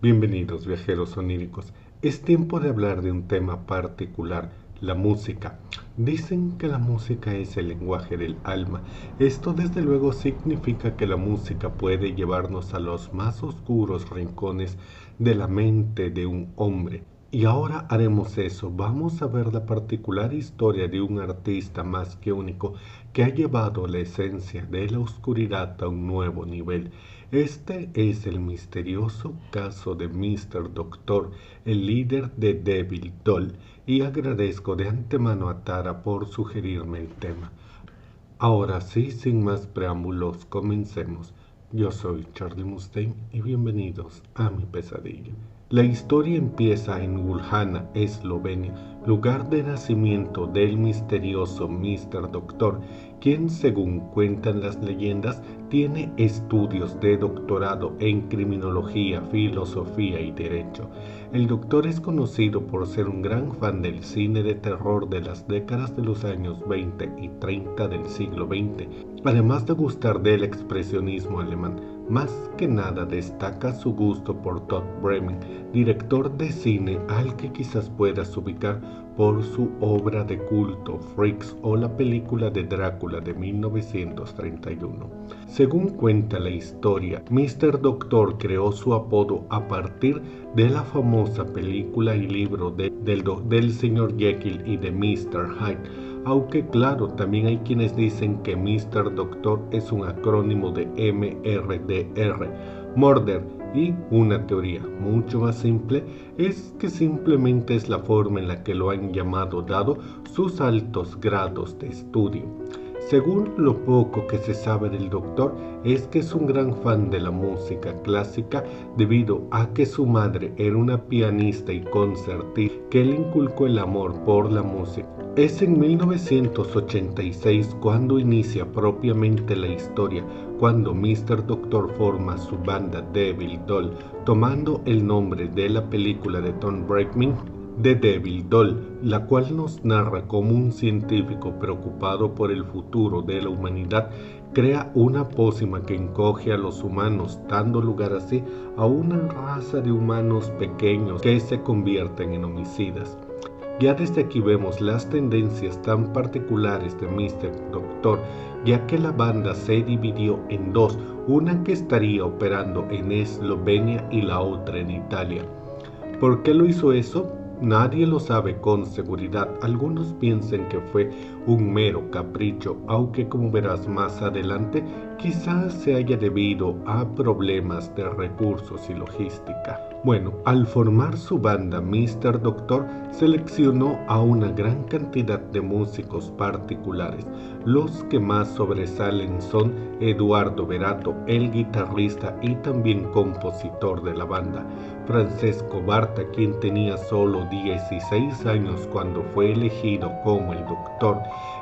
Bienvenidos viajeros oníricos. Es tiempo de hablar de un tema particular, la música. Dicen que la música es el lenguaje del alma. Esto desde luego significa que la música puede llevarnos a los más oscuros rincones de la mente de un hombre. Y ahora haremos eso. Vamos a ver la particular historia de un artista más que único que ha llevado la esencia de la oscuridad a un nuevo nivel. Este es el misterioso caso de Mr. Doctor, el líder de Devil Doll, y agradezco de antemano a Tara por sugerirme el tema. Ahora sí, sin más preámbulos, comencemos. Yo soy Charlie Mustaine y bienvenidos a mi pesadilla. La historia empieza en Ljubljana, Eslovenia, lugar de nacimiento del misterioso Mr. Doctor, quien, según cuentan las leyendas, tiene estudios de doctorado en criminología, filosofía y derecho. El doctor es conocido por ser un gran fan del cine de terror de las décadas de los años 20 y 30 del siglo XX, además de gustar del expresionismo alemán. Más que nada destaca su gusto por Todd Browning, director de cine al que quizás puedas ubicar por su obra de culto Freaks o la película de Drácula de 1931. Según cuenta la historia, Mr. Doctor creó su apodo a partir de la famosa película y libro del Sr. Jekyll y de Mr. Hyde. Aunque claro, también hay quienes dicen que Mr. Doctor es un acrónimo de MRDR, Murder, y una teoría mucho más simple es que simplemente es la forma en la que lo han llamado dado sus altos grados de estudio. Según lo poco que se sabe del doctor, es que es un gran fan de la música clásica debido a que su madre era una pianista y concertista que le inculcó el amor por la música. Es en 1986 cuando inicia propiamente la historia, cuando Mr. Doctor forma su banda Devil Doll, tomando el nombre de la película de Tom Brightman, de Devil Doll, la cual nos narra cómo un científico preocupado por el futuro de la humanidad crea una pócima que encoge a los humanos, dando lugar así a una raza de humanos pequeños que se convierten en homicidas. Ya desde aquí vemos las tendencias tan particulares de Mr. Doctor, ya que la banda se dividió en dos, una que estaría operando en Eslovenia y la otra en Italia. ¿Por qué lo hizo eso? Nadie lo sabe con seguridad. Algunos piensan que fue un mero capricho, aunque como verás más adelante, quizás se haya debido a problemas de recursos y logística. Bueno, al formar su banda, Mr. Doctor seleccionó a una gran cantidad de músicos particulares. Los que más sobresalen son Eduardo Berato, el guitarrista y también compositor de la banda, Francesco Barta, quien tenía solo 16 años cuando fue elegido como el doctor,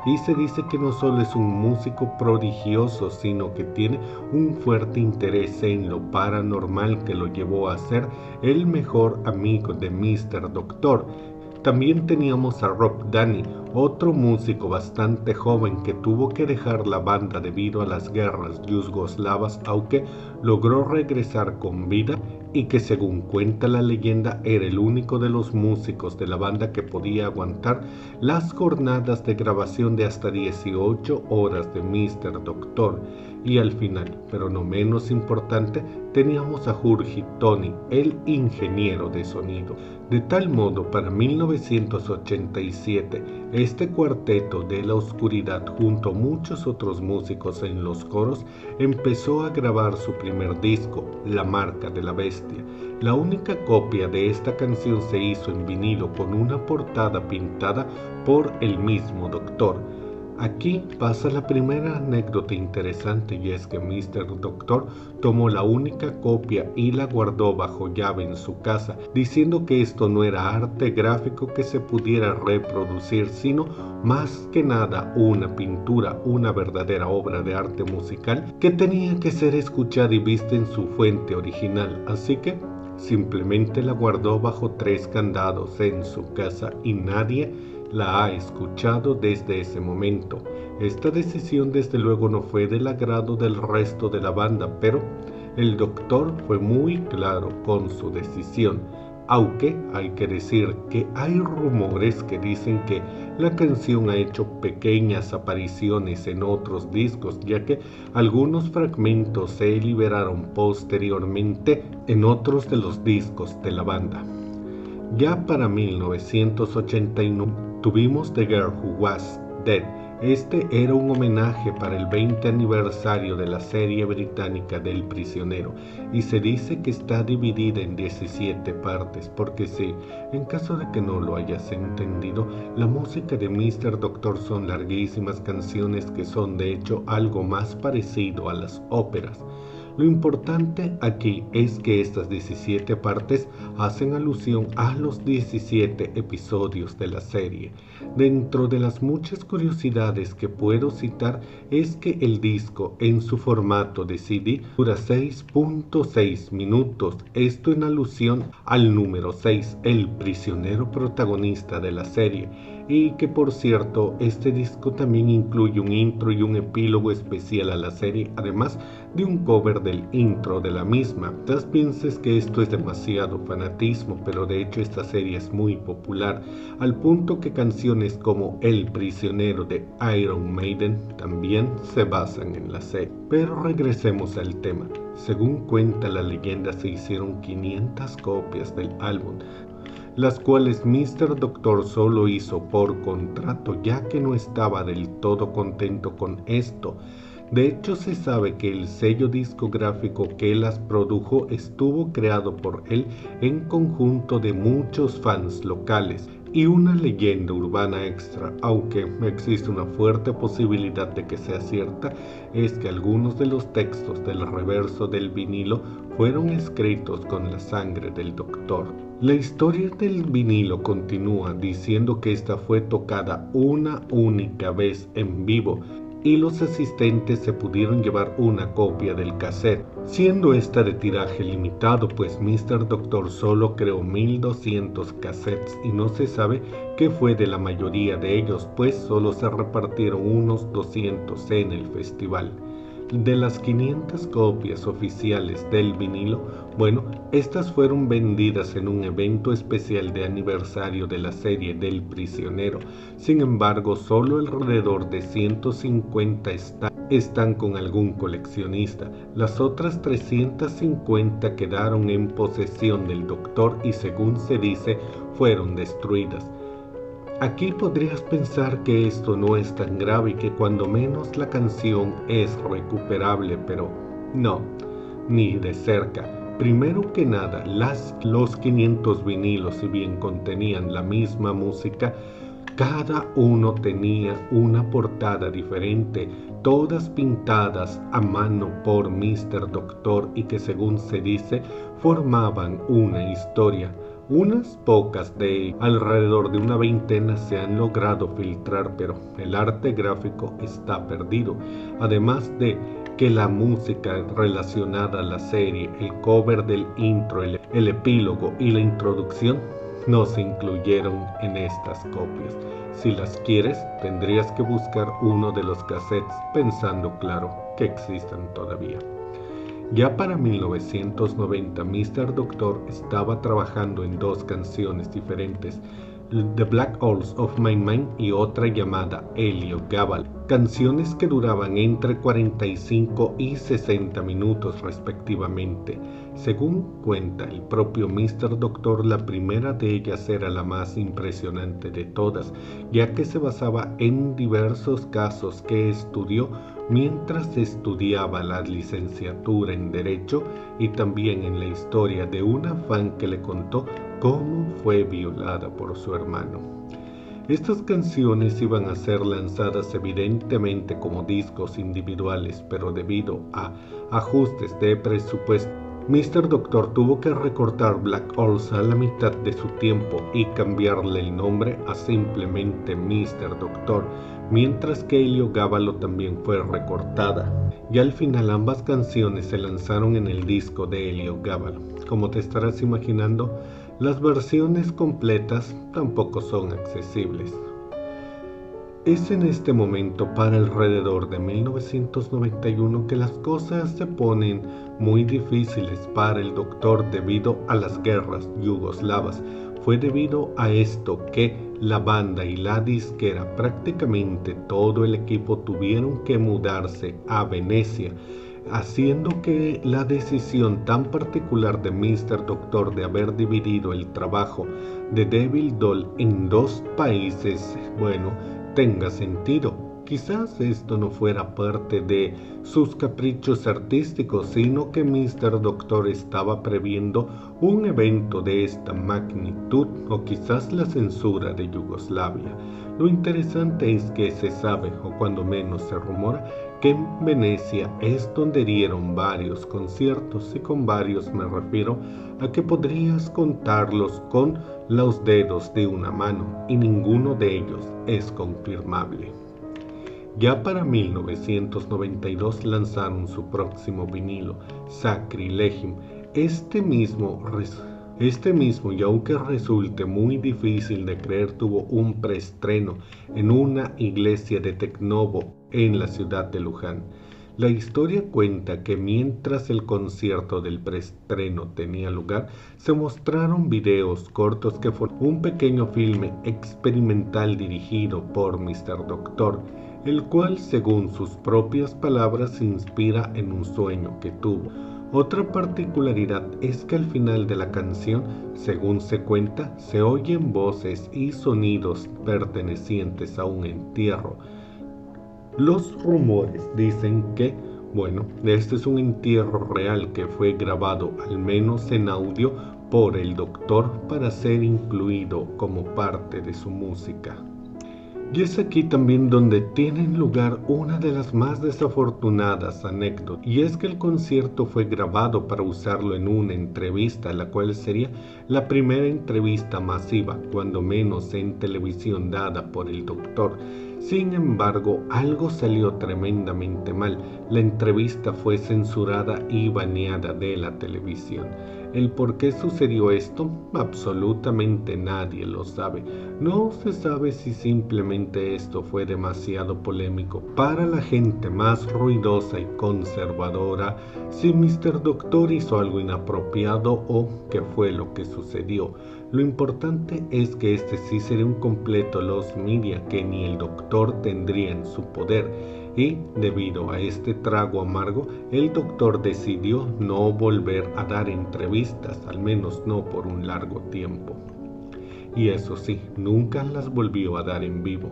y se dice que no solo es un músico prodigioso, sino que tiene un fuerte interés en lo paranormal que lo llevó a ser el mejor amigo de Mr. Doctor. También teníamos a Rob Danny, otro músico bastante joven que tuvo que dejar la banda debido a las guerras yugoslavas, aunque logró regresar con vida y que, según cuenta la leyenda, era el único de los músicos de la banda que podía aguantar las jornadas de grabación de hasta 18 horas de Mr. Doctor. Y al final, pero no menos importante, teníamos a Jurgi Tony, el ingeniero de sonido. De tal modo, para 1987, este cuarteto de la oscuridad, junto a muchos otros músicos en los coros, empezó a grabar su primer disco, La Marca de la Bestia. La única copia de esta canción se hizo en vinilo con una portada pintada por el mismo doctor. Aquí pasa la primera anécdota interesante, y es que Mr. Doctor tomó la única copia y la guardó bajo llave en su casa, diciendo que esto no era arte gráfico que se pudiera reproducir, sino más que nada una pintura, una verdadera obra de arte musical que tenía que ser escuchada y vista en su fuente original. Así que simplemente la guardó bajo 3 candados en su casa y nadie la ha escuchado desde ese momento. Esta decisión desde luego no fue del agrado del resto de la banda, pero El Doctor fue muy claro con su decisión, aunque hay que decir que hay rumores que dicen que la canción ha hecho pequeñas apariciones en otros discos, ya que algunos fragmentos se liberaron posteriormente en otros de los discos de la banda. Ya para 1989 tuvimos The Girl Who Was Dead. Este era un homenaje para el 20 aniversario de la serie británica del Prisionero y se dice que está dividida en 17 partes, porque sí, en caso de que no lo hayas entendido, la música de Mr. Doctor son larguísimas canciones que son de hecho algo más parecido a las óperas. Lo importante aquí es que estas 17 partes hacen alusión a los 17 episodios de la serie. Dentro de las muchas curiosidades que puedo citar es que el disco en su formato de CD dura 6.6 minutos, esto en alusión al número 6, el prisionero protagonista de la serie. Y que por cierto, este disco también incluye un intro y un epílogo especial a la serie, además de un cover del intro de la misma. Quizás pienses que esto es demasiado fanatismo, pero de hecho esta serie es muy popular, al punto que canciones como El Prisionero de Iron Maiden también se basan en la serie. Pero regresemos al tema. Según cuenta la leyenda, se hicieron 500 copias del álbum, las cuales Mr. Doctor solo hizo por contrato, ya que no estaba del todo contento con esto. De hecho, se sabe que el sello discográfico que las produjo estuvo creado por él en conjunto de muchos fans locales. Y una leyenda urbana extra, aunque existe una fuerte posibilidad de que sea cierta, es que algunos de los textos del reverso del vinilo fueron escritos con la sangre del Doctor. La historia del vinilo continúa diciendo que esta fue tocada una única vez en vivo y los asistentes se pudieron llevar una copia del cassette, siendo esta de tiraje limitado, pues Mr. Doctor solo creó 1200 cassettes y no se sabe qué fue de la mayoría de ellos, pues solo se repartieron unos 200 en el festival. De las 500 copias oficiales del vinilo, bueno, estas fueron vendidas en un evento especial de aniversario de la serie del Prisionero. Sin embargo, solo alrededor de 150 están con algún coleccionista. Las otras 350 quedaron en posesión del Doctor y, según se dice, fueron destruidas. Aquí podrías pensar que esto no es tan grave y que cuando menos la canción es recuperable, pero no, ni de cerca. Primero que nada, los 500 vinilos, si bien contenían la misma música, cada uno tenía una portada diferente, todas pintadas a mano por Mr. Doctor y que, según se dice, formaban una historia. Unas pocas de alrededor de una veintena se han logrado filtrar, pero el arte gráfico está perdido. Además de que la música relacionada a la serie, el cover del intro, el epílogo y la introducción no se incluyeron en estas copias. Si las quieres, tendrías que buscar uno de los cassettes, pensando, claro, que existan todavía. Ya para 1990, Mr. Doctor estaba trabajando en dos canciones diferentes, The Black Holes of My Mind y otra llamada Heliogabal, canciones que duraban entre 45 y 60 minutos respectivamente. Según cuenta el propio Mr. Doctor, la primera de ellas era la más impresionante de todas, ya que se basaba en diversos casos que estudió mientras estudiaba la licenciatura en Derecho y también en la historia de una fan que le contó cómo fue violada por su hermano. Estas canciones iban a ser lanzadas evidentemente como discos individuales, pero debido a ajustes de presupuesto, Mr. Doctor tuvo que recortar Black Holes a la mitad de su tiempo y cambiarle el nombre a simplemente Mr. Doctor, mientras que Heliogábalo también fue recortada. Y al final ambas canciones se lanzaron en el disco de Heliogábalo. Como te estarás imaginando, las versiones completas tampoco son accesibles. Es en este momento, para alrededor de 1991, que las cosas se ponen muy difíciles para el Doctor debido a las guerras yugoslavas. Fue debido a esto que la banda y la disquera, prácticamente todo el equipo, tuvieron que mudarse a Venecia, haciendo que la decisión tan particular de Mr. Doctor de haber dividido el trabajo de Devil Doll en dos países, tenga sentido. Quizás esto no fuera parte de sus caprichos artísticos, sino que Mr. Doctor estaba previendo un evento de esta magnitud, o quizás la censura de Yugoslavia. Lo interesante es que se sabe, o cuando menos se rumora, que en Venecia es donde dieron varios conciertos, y con varios me refiero a que podrías contarlos con los dedos de una mano, y ninguno de ellos es confirmable. Ya para 1992 lanzaron su próximo vinilo, Sacrilegium. Este mismo, y aunque resulte muy difícil de creer, tuvo un preestreno en una iglesia de Teknovo en la ciudad de Luján. La historia cuenta que mientras el concierto del preestreno tenía lugar, se mostraron videos cortos que fueron un pequeño filme experimental dirigido por Mr. Doctor, el cual, según sus propias palabras, se inspira en un sueño que tuvo. Otra particularidad es que al final de la canción, según se cuenta, se oyen voces y sonidos pertenecientes a un entierro. Los rumores dicen que, este es un entierro real que fue grabado, al menos en audio, por el Doctor para ser incluido como parte de su música. Y es aquí también donde tiene lugar una de las más desafortunadas anécdotas, y es que el concierto fue grabado para usarlo en una entrevista, la cual sería la primera entrevista masiva, cuando menos en televisión, dada por el Doctor. Sin embargo, algo salió tremendamente mal. La entrevista fue censurada y baneada de la televisión. ¿El por qué sucedió esto? Absolutamente nadie lo sabe. No se sabe si simplemente esto fue demasiado polémico para la gente más ruidosa y conservadora, si Mr. Doctor hizo algo inapropiado o qué fue lo que sucedió. Lo importante es que este sí sería un completo lost media que ni el Doctor tendría en su poder. Y debido a este trago amargo, el Doctor decidió no volver a dar entrevistas, al menos no por un largo tiempo. Y eso sí, nunca las volvió a dar en vivo.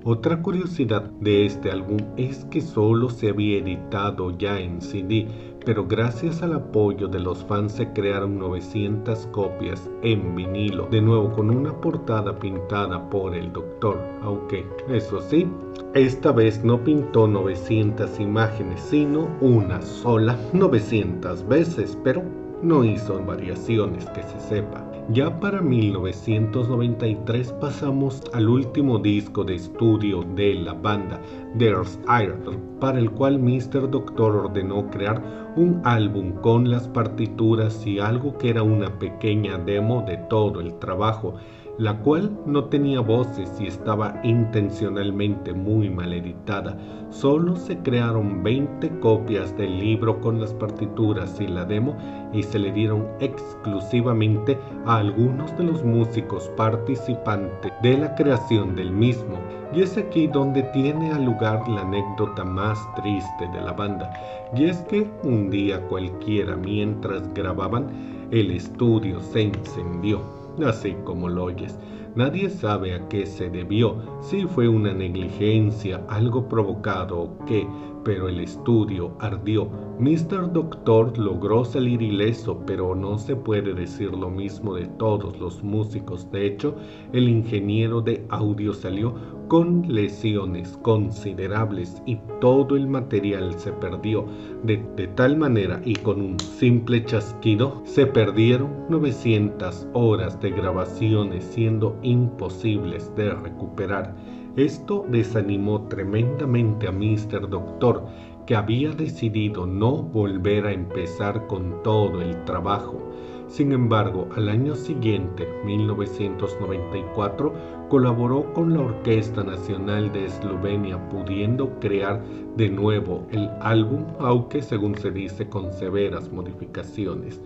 Otra curiosidad de este álbum es que solo se había editado ya en CD, pero gracias al apoyo de los fans se crearon 900 copias en vinilo, de nuevo con una portada pintada por el Doctor, aunque eso sí, esta vez no pintó 900 imágenes, sino una sola 900 veces, pero no hizo variaciones que se sepa. Ya para 1993 pasamos al último disco de estudio de la banda, There's Iron, para el cual Mr. Doctor ordenó crear un álbum con las partituras y algo que era una pequeña demo de todo el trabajo, la cual no tenía voces y estaba intencionalmente muy mal editada. Solo se crearon 20 copias del libro con las partituras y la demo, y se le dieron exclusivamente a algunos de los músicos participantes de la creación del mismo. Y es aquí donde tiene lugar la anécdota más triste de la banda, y es que un día cualquiera, mientras grababan, el estudio se incendió, así como lo oyes. Nadie sabe a qué se debió, si fue una negligencia, algo provocado o qué, pero el estudio ardió. Mr. Doctor logró salir ileso, pero no se puede decir lo mismo de todos los músicos. De hecho, el ingeniero de audio salió con lesiones considerables y todo el material se perdió de tal manera, y con un simple chasquido se perdieron 900 horas de grabaciones, siendo imposibles de recuperar. Esto desanimó tremendamente a Mr. Doctor, que había decidido no volver a empezar con todo el trabajo. Sin embargo, al año siguiente, 1994, colaboró con la Orquesta Nacional de Eslovenia, pudiendo crear de nuevo el álbum, aunque según se dice con severas modificaciones.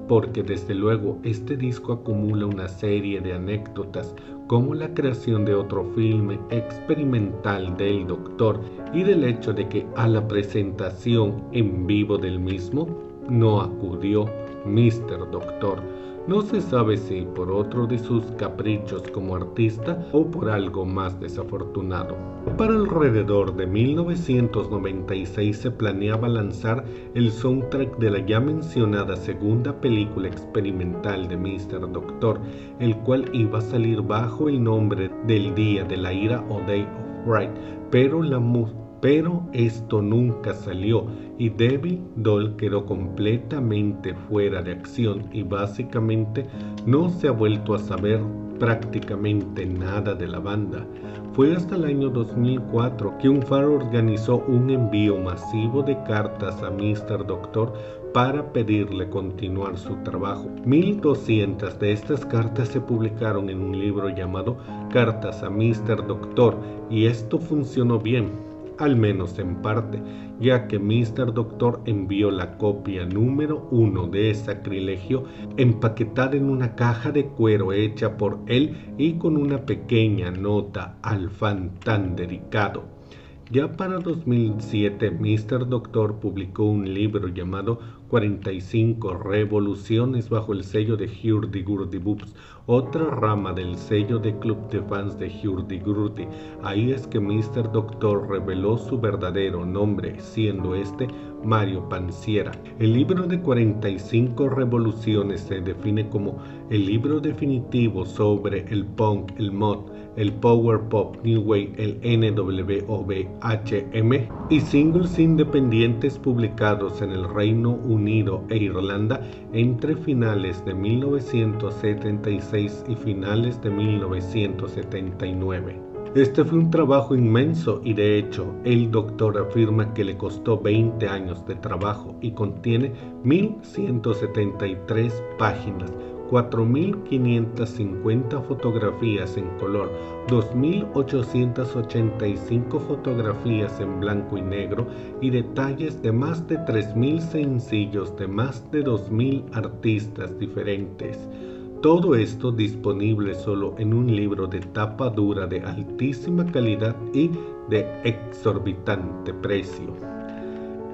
Porque desde luego este disco acumula una serie de anécdotas como la creación de otro filme experimental del Doctor y del hecho de que a la presentación en vivo del mismo no acudió Mr. Doctor. No se sabe si por otro de sus caprichos como artista o por algo más desafortunado. Para alrededor de 1996 se planeaba lanzar el soundtrack de la ya mencionada segunda película experimental de Mr. Doctor, el cual iba a salir bajo el nombre del Día de la Ira o Day of Fright, pero esto nunca salió y Devil Doll quedó completamente fuera de acción y básicamente no se ha vuelto a saber prácticamente nada de la banda. Fue hasta el año 2004 que Unfar organizó un envío masivo de cartas a Mr. Doctor para pedirle continuar su trabajo. 1200 de estas cartas se publicaron en un libro llamado Cartas a Mr. Doctor y esto funcionó bien, al menos en parte, ya que Mr. Doctor envió la copia número 1 de Sacrilegio empaquetada en una caja de cuero hecha por él y con una pequeña nota al fan tan dedicado. Ya para 2007, Mr. Doctor publicó un libro llamado 45 Revoluciones bajo el sello de Hurdy-Gurdy Books, otra rama del sello de club de fans de Hurdy-Gurdy. Ahí es que Mr. Doctor reveló su verdadero nombre, siendo este Mario Panciera. El libro de 45 Revoluciones se define como el libro definitivo sobre el punk, el mod, el power pop, new wave, el NWOBHM y singles independientes publicados en el Reino Unido e Irlanda entre finales de 1976 y finales de 1979. Este fue un trabajo inmenso y de hecho el Doctor afirma que le costó 20 años de trabajo y contiene 1173 páginas, 4.550 fotografías en color, 2.885 fotografías en blanco y negro y detalles de más de 3.000 sencillos de más de 2.000 artistas diferentes. Todo esto disponible solo en un libro de tapa dura de altísima calidad y de exorbitante precio.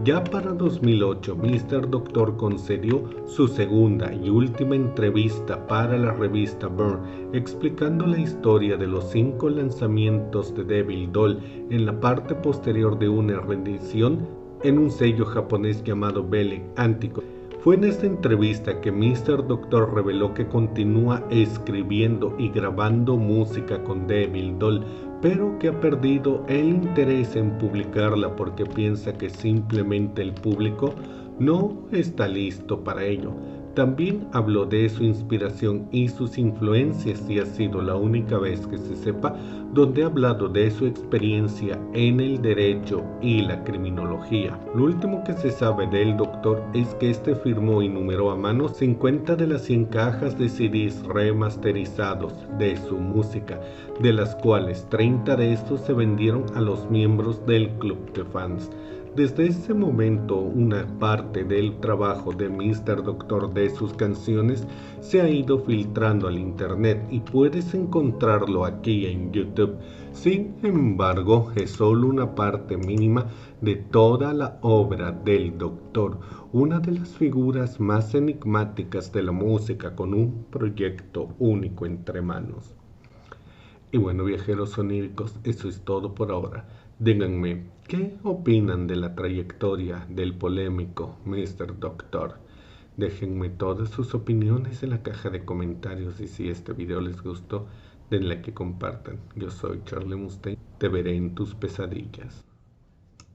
Ya para 2008, Mr. Doctor concedió su segunda y última entrevista para la revista Burn, explicando la historia de los 5 lanzamientos de Devil Doll en la parte posterior de una reedición en un sello japonés llamado Belly Antico. Fue en esta entrevista que Mr. Doctor reveló que continúa escribiendo y grabando música con Devil Doll, pero que ha perdido el interés en publicarla porque piensa que simplemente el público no está listo para ello. También habló de su inspiración y sus influencias y ha sido la única vez que se sepa donde ha hablado de su experiencia en el derecho y la criminología. Lo último que se sabe del Doctor es que este firmó y numeró a mano 50 de las 100 cajas de CDs remasterizados de su música, de las cuales 30 de estos se vendieron a los miembros del club de fans. Desde ese momento, una parte del trabajo de Mr. Doctor de sus canciones se ha ido filtrando al internet y puedes encontrarlo aquí en YouTube. Sin embargo, es solo una parte mínima de toda la obra del Doctor, una de las figuras más enigmáticas de la música con un proyecto único entre manos. Y bueno, viajeros oníricos, eso es todo por ahora. Díganme, ¿qué opinan de la trayectoria del polémico Mr. Doctor? Déjenme todas sus opiniones en la caja de comentarios y si este video les gustó, denle like y compartan. Yo soy Charlie Mustaine, te veré en tus pesadillas.